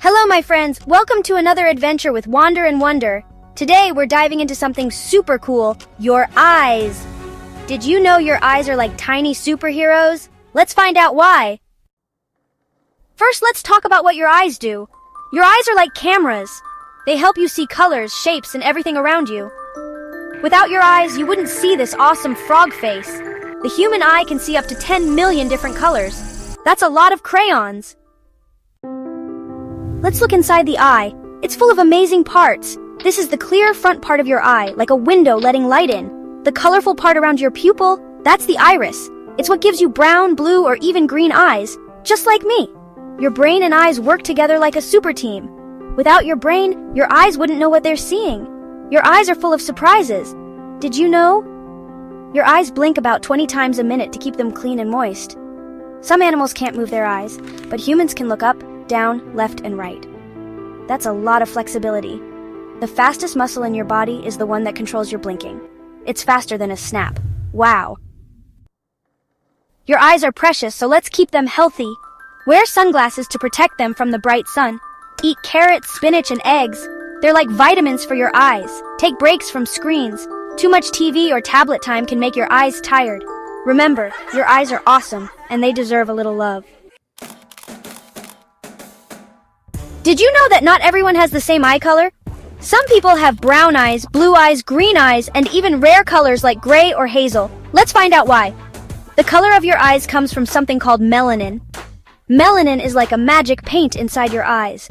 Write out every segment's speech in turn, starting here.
Hello, my friends. Welcome to another adventure with Wander and Wonder. Today, we're diving into something super cool, your eyes. Did you know your eyes are like tiny superheroes? Let's find out why. First, let's talk about what your eyes do. Your eyes are like cameras. They help you see colors, shapes, and everything around you. Without your eyes, you wouldn't see this awesome frog face. The human eye can see up to 10 million different colors. That's a lot of crayons. Let's look inside the eye. It's full of amazing parts. This is the clear front part of your eye, like a window letting light in. The colorful part around your pupil, that's the iris. It's what gives you brown, blue, or even green eyes, just like me. Your brain and eyes work together like a super team. Without your brain, your eyes wouldn't know what they're seeing. Your eyes are full of surprises. Did you know? Your eyes blink about 20 times a minute to keep them clean and moist. Some animals can't move their eyes, but humans can look up, down, left, and right. That's a lot of flexibility. The fastest muscle in your body is the one that controls your blinking. It's faster than a snap. Wow. Your eyes are precious, so let's keep them healthy. Wear sunglasses to protect them from the bright sun. Eat carrots, spinach, and eggs. They're like vitamins for your eyes. Take breaks from screens. Too much TV or tablet time can make your eyes tired. Remember, your eyes are awesome, and they deserve a little love. Did you know that not everyone has the same eye color? Some people have brown eyes, blue eyes, green eyes, and even rare colors like gray or hazel. Let's find out why. The color of your eyes comes from something called melanin. Melanin is like a magic paint inside your eyes.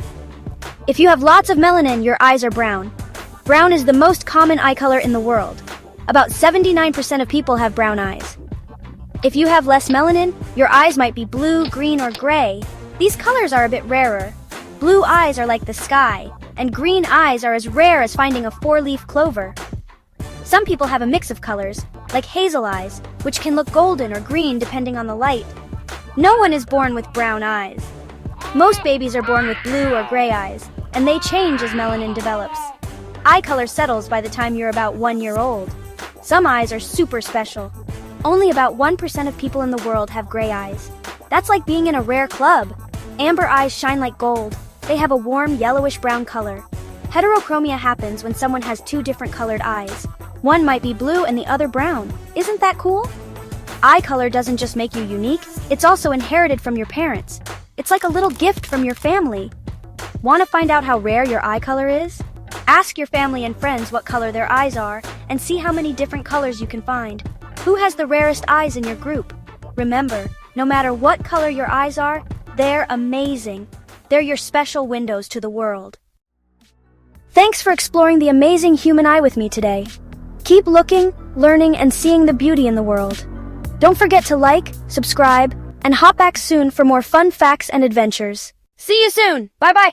If you have lots of melanin, your eyes are brown. Brown is the most common eye color in the world. About 79% of people have brown eyes. If you have less melanin, your eyes might be blue, green, or gray. These colors are a bit rarer. Blue eyes are like the sky, and green eyes are as rare as finding a four-leaf clover. Some people have a mix of colors, like hazel eyes, which can look golden or green depending on the light. No one is born with brown eyes. Most babies are born with blue or gray eyes, and they change as melanin develops. Eye color settles by the time you're about 1 year old. Some eyes are super special. Only about 1% of people in the world have gray eyes. That's like being in a rare club. Amber eyes shine like gold. They have a warm yellowish-brown color. Heterochromia happens when someone has two different colored eyes. One might be blue and the other brown. Isn't that cool? Eye color doesn't just make you unique, it's also inherited from your parents. It's like a little gift from your family. Want to find out how rare your eye color is? Ask your family and friends what color their eyes are and see how many different colors you can find. Who has the rarest eyes in your group? Remember, no matter what color your eyes are, they're amazing. They're your special windows to the world. Thanks for exploring the amazing human eye with me today. Keep looking, learning, and seeing the beauty in the world. Don't forget to like, subscribe, and hop back soon for more fun facts and adventures. See you soon. Bye-bye.